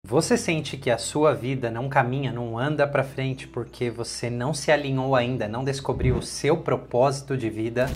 Você sente que a sua vida não caminha, não anda para frente porque você não se alinhou ainda, não descobriu o seu propósito de vida?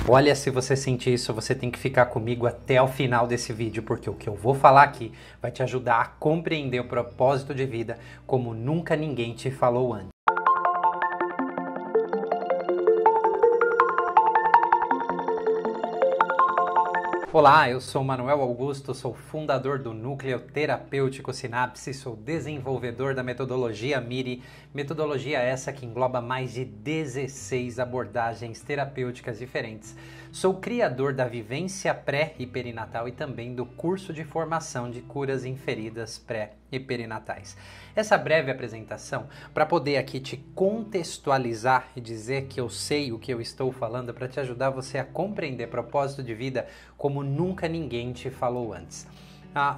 Olha, se você sente isso, você tem que ficar comigo até o final desse vídeo, porque o que eu vou falar aqui vai te ajudar a compreender o propósito de vida como nunca ninguém te falou antes. Olá, eu sou Manuel Augusto, sou fundador do Núcleo Terapêutico Sinapse, sou desenvolvedor da metodologia MIRI, metodologia essa que engloba mais de 16 abordagens terapêuticas diferentes. Sou criador da vivência pré e perinatal e também do curso de formação de curas em feridas pré e perinatais. Essa breve apresentação, para poder aqui te contextualizar e dizer que eu sei o que eu estou falando, para te ajudar você a compreender propósito de vida como nunca ninguém te falou antes.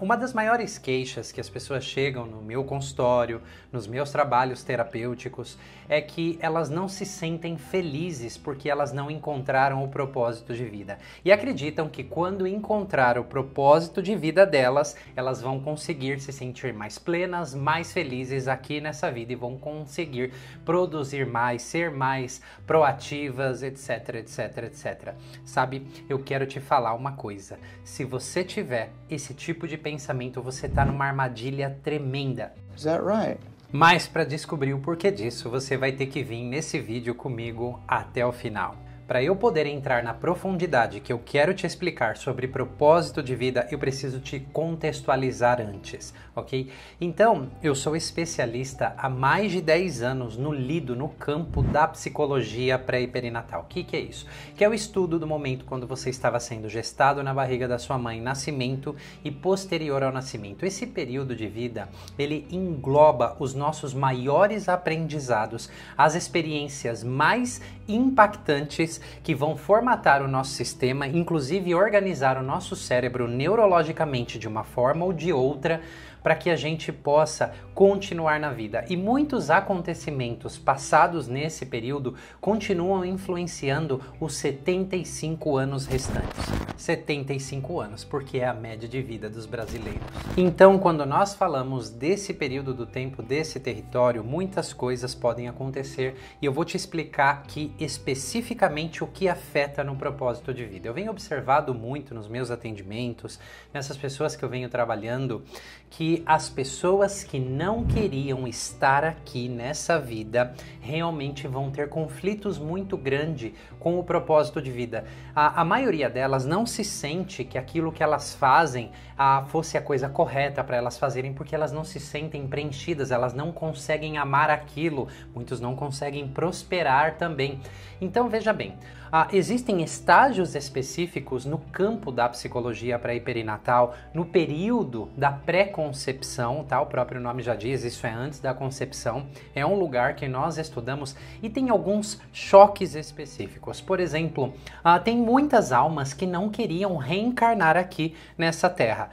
Uma das maiores queixas que as pessoas chegam no meu consultório, nos meus trabalhos terapêuticos, é que elas não se sentem felizes porque elas não encontraram o propósito de vida. E acreditam que quando encontrar o propósito de vida delas, elas vão conseguir se sentir mais plenas, mais felizes aqui nessa vida e vão conseguir produzir mais, ser mais proativas, etc, etc, etc. Sabe, eu quero te falar uma coisa. Se você tiver esse tipo de pensamento, você está numa armadilha tremenda. Is that right? Mas para descobrir o porquê disso, você vai ter que vir nesse vídeo comigo até o final. Para eu poder entrar na profundidade que eu quero te explicar sobre propósito de vida, eu preciso te contextualizar antes, ok? Então, eu sou especialista há mais de 10 anos no campo da psicologia pré e perinatal. O que é isso? Que é o estudo do momento quando você estava sendo gestado na barriga da sua mãe, nascimento e posterior ao nascimento. Esse período de vida, ele engloba os nossos maiores aprendizados, as experiências mais impactantes que vão formatar o nosso sistema, inclusive organizar o nosso cérebro neurologicamente de uma forma ou de outra, para que a gente possa continuar na vida. E muitos acontecimentos passados nesse período continuam influenciando os 75 anos restantes. 75 anos, porque é a média de vida dos brasileiros. Então, quando nós falamos desse período do tempo, desse território, muitas coisas podem acontecer e eu vou te explicar aqui especificamente o que afeta no propósito de vida. Eu venho observado muito nos meus atendimentos, nessas pessoas que eu venho trabalhando, que as pessoas que não queriam estar aqui nessa vida realmente vão ter conflitos muito grandes com o propósito de vida. A maioria delas não se sente que aquilo que elas fazem fosse a coisa correta para elas fazerem, porque elas não se sentem preenchidas, elas não conseguem amar aquilo, muitos não conseguem prosperar também. Então veja bem, existem estágios específicos no campo da psicologia pré e perinatal, no período da pré-concepção, tá? O próprio nome já diz, isso é antes da concepção, é um lugar que nós estudamos e tem alguns choques específicos. Por exemplo, tem muitas almas que não queriam reencarnar aqui nessa terra.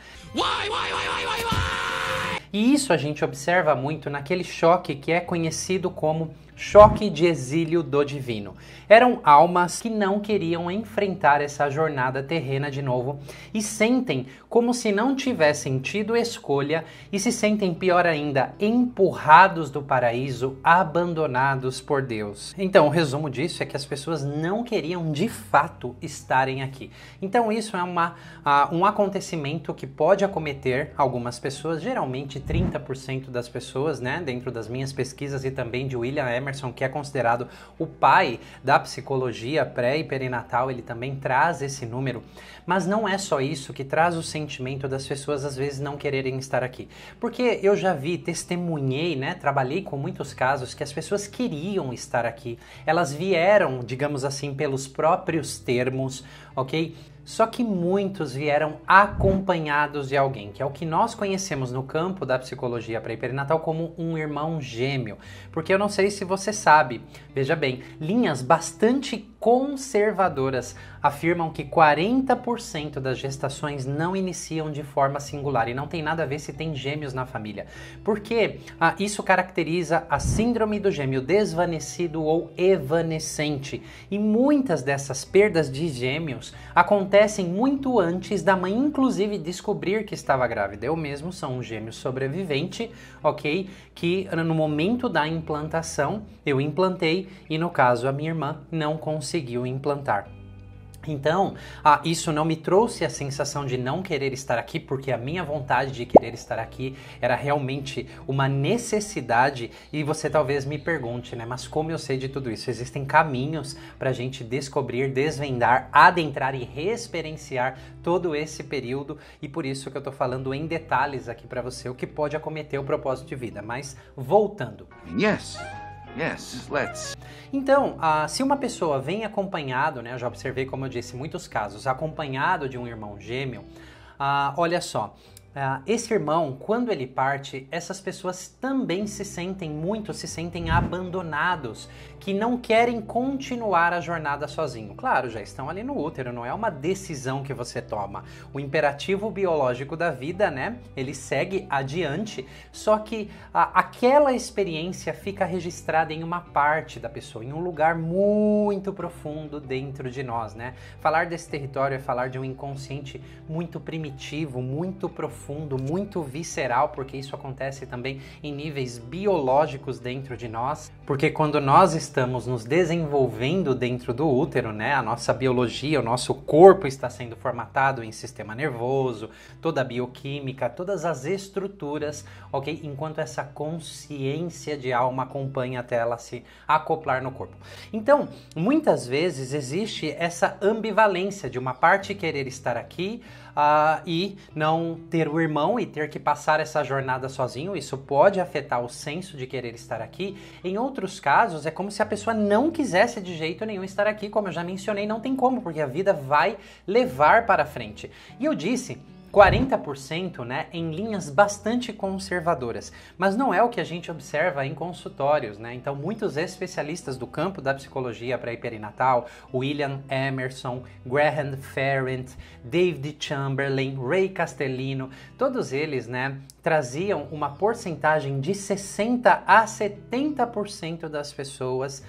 E isso a gente observa muito naquele choque que é conhecido como choque de exílio do divino. Eram almas que não queriam enfrentar essa jornada terrena de novo e sentem como se não tivessem tido escolha e se sentem, pior ainda, empurrados do paraíso, abandonados por Deus. Então, o resumo disso é que as pessoas não queriam de fato estarem aqui. Então, isso é um acontecimento que pode acometer algumas pessoas, geralmente 30% das pessoas, né, dentro das minhas pesquisas e também de William Emerson, que é considerado o pai da psicologia pré e perinatal, ele também traz esse número, mas não é só isso que traz o sentimento das pessoas às vezes não quererem estar aqui, porque eu já vi, testemunhei, né, trabalhei com muitos casos que as pessoas queriam estar aqui, elas vieram, digamos assim, pelos próprios termos, ok? Só que muitos vieram acompanhados de alguém, que é o que nós conhecemos no campo da psicologia pré e perinatal como um irmão gêmeo. Porque eu não sei se você sabe, veja bem, linhas bastante conservadoras afirmam que 40% das gestações não iniciam de forma singular e não tem nada a ver se tem gêmeos na família, porque isso caracteriza a síndrome do gêmeo desvanecido ou evanescente, e muitas dessas perdas de gêmeos acontecem muito antes da mãe inclusive descobrir que estava grávida. Eu mesmo sou um gêmeo sobrevivente, ok? Que no momento da implantação eu implantei e no caso a minha irmã não conseguiu implantar. Então, isso não me trouxe a sensação de não querer estar aqui, porque a minha vontade de querer estar aqui era realmente uma necessidade. E você talvez me pergunte, né? Mas como eu sei de tudo isso? Existem caminhos para a gente descobrir, desvendar, adentrar e reexperienciar todo esse período. E por isso que eu estou falando em detalhes aqui para você o que pode acometer o propósito de vida. Mas voltando. Yes, let's. Então, se uma pessoa vem acompanhado, né, eu já observei, como eu disse, muitos casos, acompanhado de um irmão gêmeo, olha só, esse irmão, quando ele parte, essas pessoas também se sentem abandonados, que não querem continuar a jornada sozinho. Claro, já estão ali no útero, não é uma decisão que você toma. O imperativo biológico da vida, né, ele segue adiante, só que aquela experiência fica registrada em uma parte da pessoa, em um lugar muito profundo dentro de nós, né? Falar desse território é falar de um inconsciente muito primitivo, muito profundo, muito visceral, porque isso acontece também em níveis biológicos dentro de nós, porque quando nós estamos nos desenvolvendo dentro do útero, né, a nossa biologia, o nosso corpo está sendo formatado em sistema nervoso, toda a bioquímica, todas as estruturas, ok? Enquanto essa consciência de alma acompanha até ela se acoplar no corpo. Então, muitas vezes existe essa ambivalência de uma parte querer estar aqui, e não ter o irmão e ter que passar essa jornada sozinho. Isso pode afetar o senso de querer estar aqui. Em outros casos, é como se a pessoa não quisesse de jeito nenhum estar aqui, como eu já mencionei, não tem como, porque a vida vai levar para frente. E eu disse 40%, né, em linhas bastante conservadoras, mas não é o que a gente observa em consultórios, né? Então, muitos especialistas do campo da psicologia pré-perinatal, William Emerson, Graham Ferrant, David Chamberlain, Ray Castellino, todos eles, né, traziam uma porcentagem de 60 a 70% das pessoas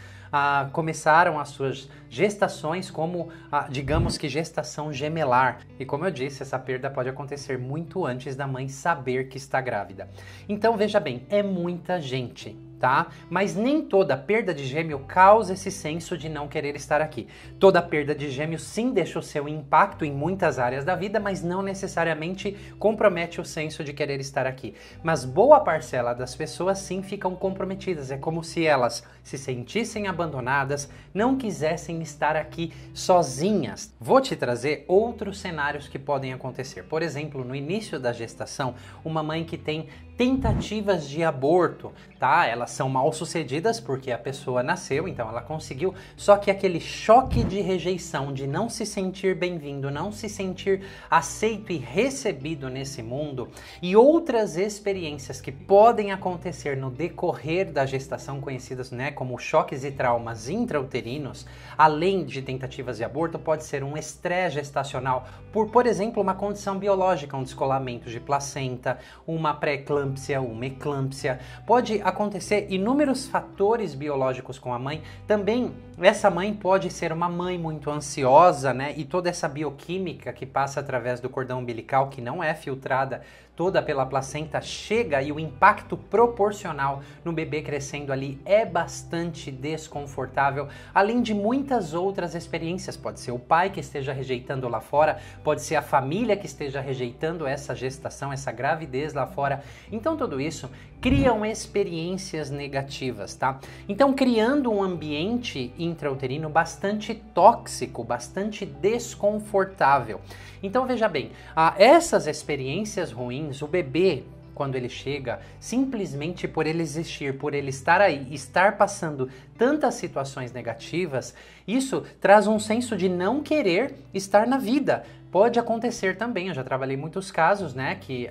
começaram as suas gestações como, digamos que gestação gemelar. E como eu disse, essa perda pode acontecer muito antes da mãe saber que está grávida. Então, veja bem, é muita gente, tá? Mas nem toda perda de gêmeo causa esse senso de não querer estar aqui. Toda perda de gêmeo sim deixa o seu impacto em muitas áreas da vida, mas não necessariamente compromete o senso de querer estar aqui. Mas boa parcela das pessoas sim ficam comprometidas. É como se elas se sentissem abandonadas, não quisessem estar aqui sozinhas. Vou te trazer outros cenários que podem acontecer. Por exemplo, no início da gestação, uma mãe que tem tentativas de aborto, tá? Elas são mal sucedidas porque a pessoa nasceu, então ela conseguiu, só que aquele choque de rejeição, de não se sentir bem-vindo, não se sentir aceito e recebido nesse mundo, e outras experiências que podem acontecer no decorrer da gestação, conhecidas, né, como choques e traumas intrauterinos, além de tentativas de aborto, pode ser um estresse gestacional por exemplo, uma condição biológica, um descolamento de placenta, uma pré-eclâmpsia, uma eclâmpsia. Pode acontecer inúmeros fatores biológicos com a mãe. Também essa mãe pode ser uma mãe muito ansiosa, né? E toda essa bioquímica que passa através do cordão umbilical, que não é filtrada toda pela placenta, chega, e o impacto proporcional no bebê crescendo ali é bastante desconfortável, além de muitas outras experiências. Pode ser o pai que esteja rejeitando lá fora, pode ser a família que esteja rejeitando essa gestação, essa gravidez lá fora. Então tudo isso criam experiências negativas, tá? Então criando um ambiente intrauterino bastante tóxico, bastante desconfortável. Então veja bem, essas experiências ruins, o bebê, quando ele chega, simplesmente por ele existir, por ele estar aí, estar passando tantas situações negativas, isso traz um senso de não querer estar na vida. Pode acontecer também, eu já trabalhei muitos casos, né, que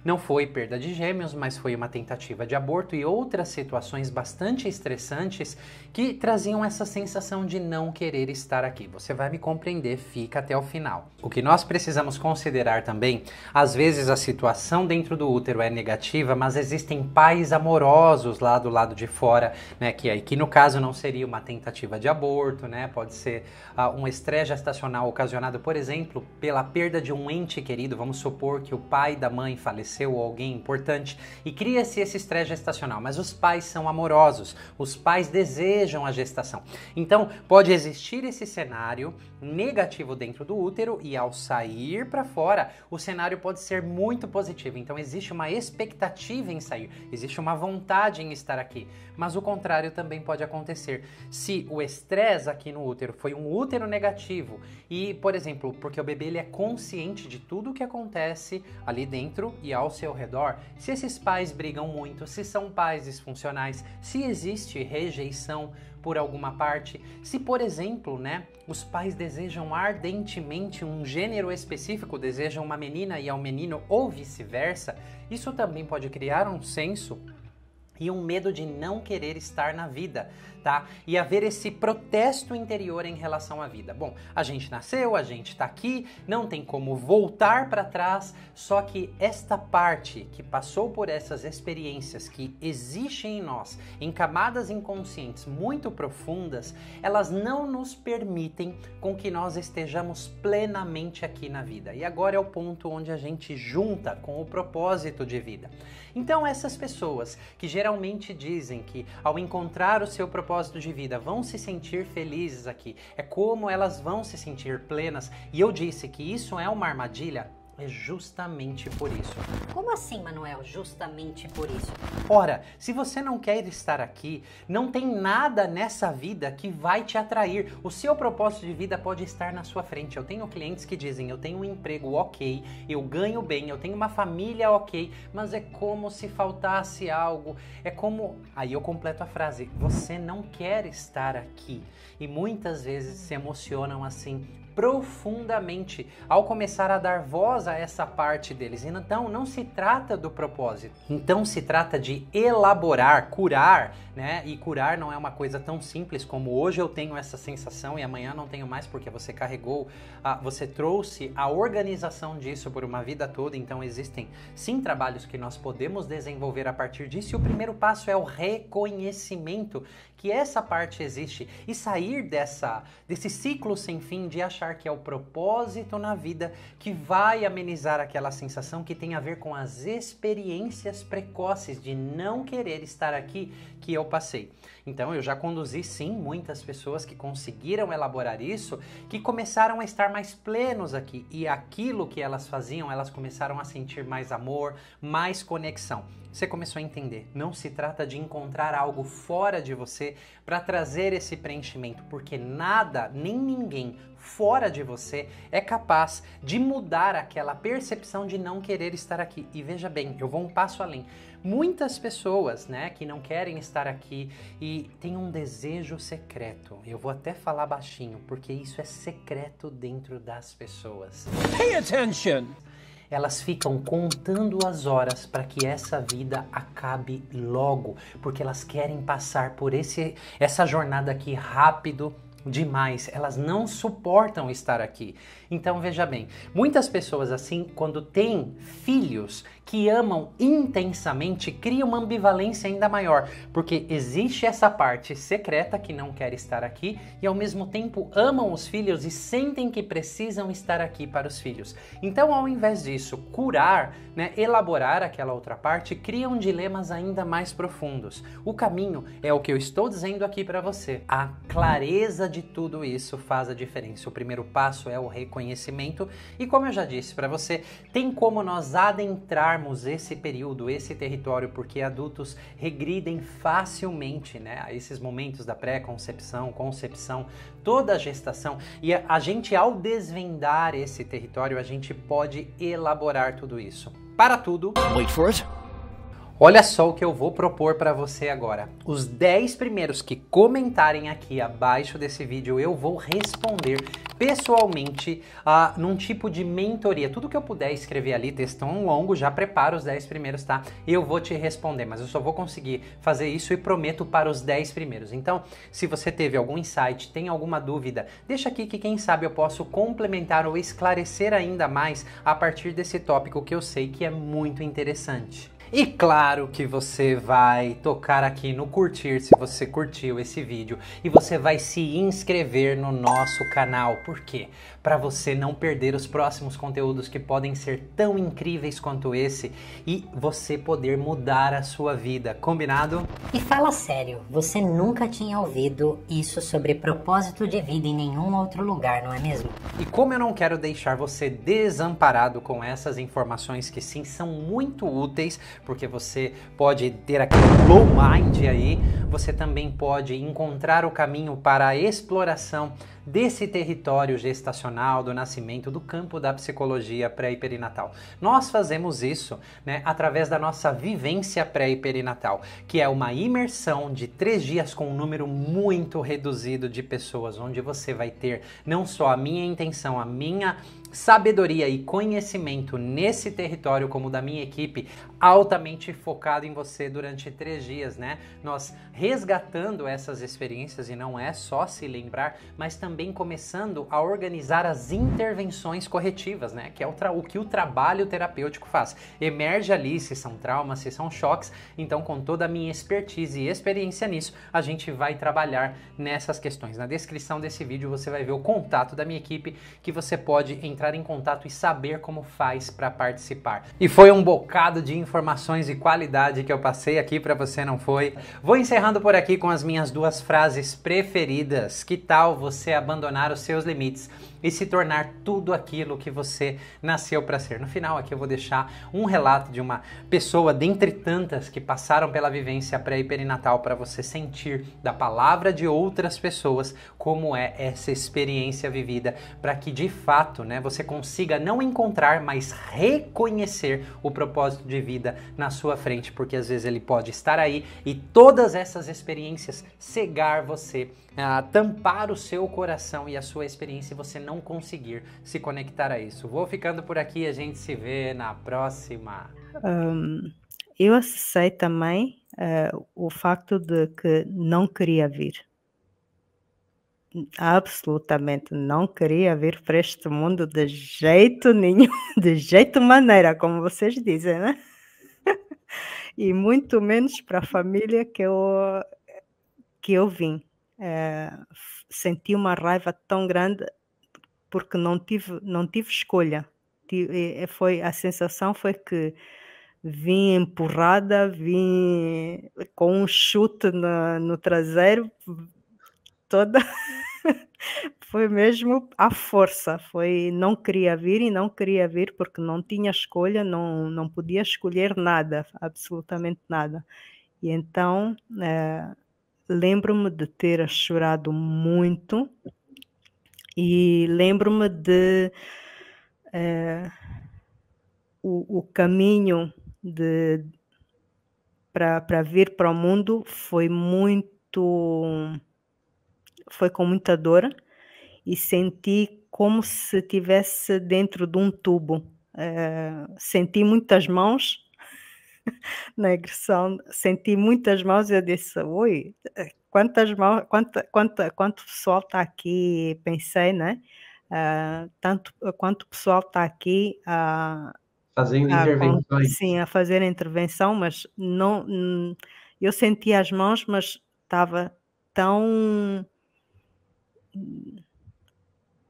não foi perda de gêmeos, mas foi uma tentativa de aborto e outras situações bastante estressantes que traziam essa sensação de não querer estar aqui. Você vai me compreender, fica até o final. O que nós precisamos considerar também, às vezes a situação dentro do útero é negativa, mas existem pais amorosos lá do lado de fora, né, que no caso não seria uma tentativa de aborto, né, pode ser um estresse gestacional ocasionado, por exemplo, pela perda de um ente querido. Vamos supor que o pai da mãe faleceu ou alguém importante e cria-se esse estresse gestacional, mas os pais são amorosos, os pais desejam a gestação. Então, pode existir esse cenário negativo dentro do útero e ao sair para fora, o cenário pode ser muito positivo. Então, existe uma expectativa em sair, existe uma vontade em estar aqui, mas o contrário também pode acontecer. Se o estresse aqui no útero foi um útero negativo e, por exemplo, porque o bebê ele é consciente de tudo o que acontece ali dentro e ao seu redor, se esses pais brigam muito, se são pais disfuncionais, se existe rejeição por alguma parte, se, por exemplo, né, os pais desejam ardentemente um gênero específico, desejam uma menina e ao menino ou vice-versa, isso também pode criar um senso e um medo de não querer estar na vida, tá? E haver esse protesto interior em relação à vida. Bom, a gente nasceu, a gente tá aqui, não tem como voltar para trás, só que esta parte que passou por essas experiências que existem em nós, em camadas inconscientes muito profundas, elas não nos permitem com que nós estejamos plenamente aqui na vida. E agora é o ponto onde a gente junta com o propósito de vida. Então, essas pessoas que geralmente dizem que ao encontrar o seu propósito de vida vão se sentir felizes aqui, é como elas vão se sentir plenas, e eu disse que isso é uma armadilha, é justamente por isso. Como assim, Manuel? Justamente por isso? Ora, se você não quer estar aqui, não tem nada nessa vida que vai te atrair. O seu propósito de vida pode estar na sua frente. Eu tenho clientes que dizem, eu tenho um emprego ok, eu ganho bem, eu tenho uma família ok, mas é como se faltasse algo. É como... Aí eu completo a frase, você não quer estar aqui. E muitas vezes se emocionam assim, profundamente ao começar a dar voz a essa parte deles. Então não se trata do propósito, então se trata de elaborar, curar, né? E curar não é uma coisa tão simples como hoje eu tenho essa sensação e amanhã não tenho mais, porque você carregou, você trouxe a organização disso por uma vida toda. Então existem sim trabalhos que nós podemos desenvolver a partir disso, e o primeiro passo é o reconhecimento que essa parte existe e sair desse ciclo sem fim de achar que é o propósito na vida que vai amenizar aquela sensação que tem a ver com as experiências precoces de não querer estar aqui que eu passei. Então eu já conduzi sim muitas pessoas que conseguiram elaborar isso, que começaram a estar mais plenos aqui, e aquilo que elas faziam, elas começaram a sentir mais amor, mais conexão. Você começou a entender, não se trata de encontrar algo fora de você para trazer esse preenchimento, porque nada, nem ninguém fora de você é capaz de mudar aquela percepção de não querer estar aqui. E veja bem, eu vou um passo além. Muitas pessoas, né, que não querem estar aqui e têm um desejo secreto. Eu vou até falar baixinho, porque isso é secreto dentro das pessoas. Pay attention! Elas ficam contando as horas para que essa vida acabe logo, porque elas querem passar por essa jornada aqui rápido demais, elas não suportam estar aqui. Então veja bem, muitas pessoas assim, quando têm filhos que amam intensamente, criam uma ambivalência ainda maior, porque existe essa parte secreta que não quer estar aqui e ao mesmo tempo amam os filhos e sentem que precisam estar aqui para os filhos. Então, ao invés disso, curar, né, elaborar aquela outra parte, criam dilemas ainda mais profundos. O caminho é o que eu estou dizendo aqui para você. A clareza de tudo isso faz a diferença. O primeiro passo é o reconhecimento e, como eu já disse para você, tem como nós adentrarmos esse período, esse território, porque adultos regridem facilmente, né, a esses momentos da pré-concepção, concepção, toda a gestação, e a gente, ao desvendar esse território, a gente pode elaborar tudo isso. Para tudo, Wait for it. Olha só o que eu vou propor para você agora. Os 10 primeiros que comentarem aqui abaixo desse vídeo, eu vou responder pessoalmente num tipo de mentoria. Tudo que eu puder escrever ali, textão longo, já prepara os 10 primeiros, tá? E eu vou te responder, mas eu só vou conseguir fazer isso e prometo para os 10 primeiros. Então, se você teve algum insight, tem alguma dúvida, deixa aqui que quem sabe eu posso complementar ou esclarecer ainda mais a partir desse tópico que eu sei que é muito interessante. E claro que você vai tocar aqui no curtir se você curtiu esse vídeo e você vai se inscrever no nosso canal. Por quê? Para você não perder os próximos conteúdos que podem ser tão incríveis quanto esse e você poder mudar a sua vida. Combinado? E fala sério, você nunca tinha ouvido isso sobre propósito de vida em nenhum outro lugar, não é mesmo? E como eu não quero deixar você desamparado com essas informações que sim são muito úteis, porque você pode ter aquele low mind aí, você também pode encontrar o caminho para a exploração desse território gestacional, do nascimento, do campo da psicologia pré e perinatal. Nós fazemos isso, né, através da nossa vivência pré e perinatal, que é uma imersão de 3 dias com um número muito reduzido de pessoas, onde você vai ter não só a minha intenção, a minha sabedoria e conhecimento nesse território, como da minha equipe, altamente focado em você durante 3 dias, né? Nós resgatando essas experiências, e não é só se lembrar, mas também começando a organizar as intervenções corretivas, né? Que é o que o trabalho terapêutico faz. Emerge ali se são traumas, se são choques, então com toda a minha expertise e experiência nisso, a gente vai trabalhar nessas questões. Na descrição desse vídeo você vai ver o contato da minha equipe, que você pode entrar em contato e saber como faz para participar. E foi um bocado de informações e qualidade que eu passei aqui para você, não foi? Vou encerrando por aqui com as minhas 2 frases preferidas. Que tal você abandonar os seus limites e se tornar tudo aquilo que você nasceu para ser? No final aqui eu vou deixar um relato de uma pessoa dentre tantas que passaram pela vivência pré e perinatal para você sentir da palavra de outras pessoas como é essa experiência vivida, para que de fato, né, você consiga não encontrar, mas reconhecer o propósito de vida na sua frente, porque às vezes ele pode estar aí e todas essas experiências cegar você, tampar o seu coração e a sua experiência e você não conseguir se conectar a isso. Vou ficando por aqui, a gente se vê na próxima. Eu acessei também o facto de que não queria vir. Absolutamente não queria vir para este mundo de jeito nenhum, de jeito maneira, como vocês dizem, né? E muito menos para a família que eu vim. Senti uma raiva tão grande porque não tive escolha. A sensação foi que vim empurrada, vim com um chute no traseiro, toda foi mesmo à força, não queria vir e não queria vir porque não tinha escolha, não podia escolher nada, absolutamente nada. E então, lembro-me de ter chorado muito e lembro-me de o caminho para vir para o mundo foi com muita dor e senti como se estivesse dentro de um tubo. Senti muitas mãos na agressão, senti muitas mãos e eu disse, ui, quantas mãos, quanto pessoal está aqui, pensei, né? Quanto pessoal está aqui Fazendo intervenções. sim, a fazer a intervenção, mas não, eu senti as mãos, mas estava tão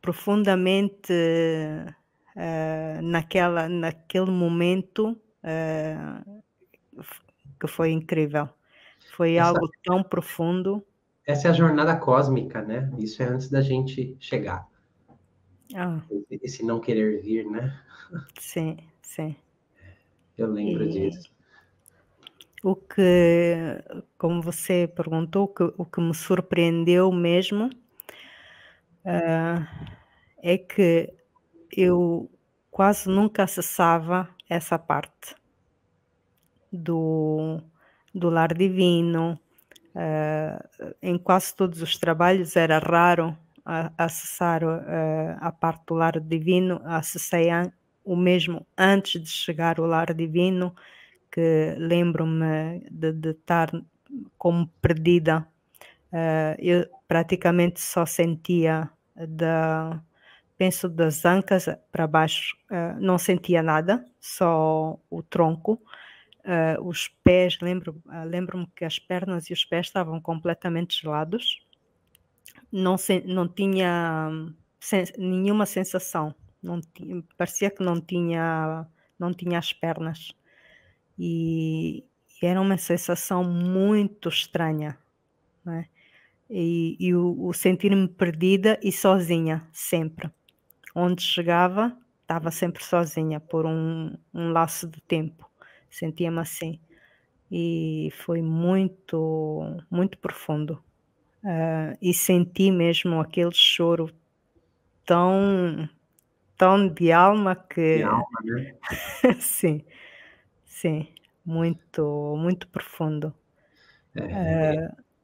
profundamente naquele momento que foi incrível. Foi algo tão profundo. Essa é a jornada cósmica, né? Isso é antes da gente chegar. Esse não querer vir, né? Sim, sim. Eu lembro disso. Como você perguntou, o que me surpreendeu mesmo é que eu quase nunca acessava essa parte. do, do lar divino. Em quase todos os trabalhos era raro acessar a parte do lar divino. Acessei o mesmo antes de chegar ao lar divino, que lembro-me de estar como perdida. Eu praticamente só sentia penso das ancas para baixo, não sentia nada, só o tronco. Os pés, lembro-me que as pernas e os pés estavam completamente gelados. Não tinha nenhuma sensação. Parecia que não tinha as pernas. E era uma sensação muito estranha, não é? E o sentir-me perdida e sozinha, sempre. Onde chegava, estava sempre sozinha por um laço de tempo. Sentia-me assim. E foi muito, muito profundo. E senti mesmo aquele choro tão, tão de alma De que... alma, né? Sim, sim, muito, muito profundo.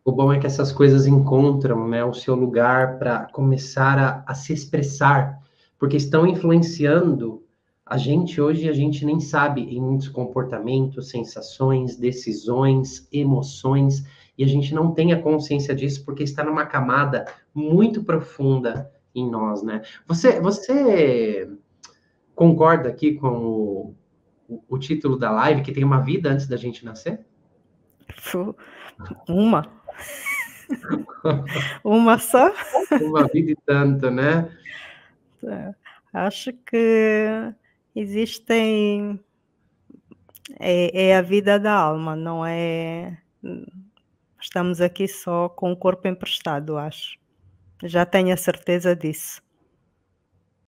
O bom é que essas coisas encontram, né, o seu lugar para começar a se expressar, porque estão influenciando a gente hoje, a gente nem sabe em muitos comportamentos, sensações, decisões, emoções, e a gente não tem a consciência disso porque está numa camada muito profunda em nós, né? Você concorda aqui com o título da live, que tem uma vida antes da gente nascer? Uma só? Uma vida e tanto, né? Acho que existem... É a vida da alma, não é... Estamos aqui só com o corpo emprestado, acho. Já tenho a certeza disso.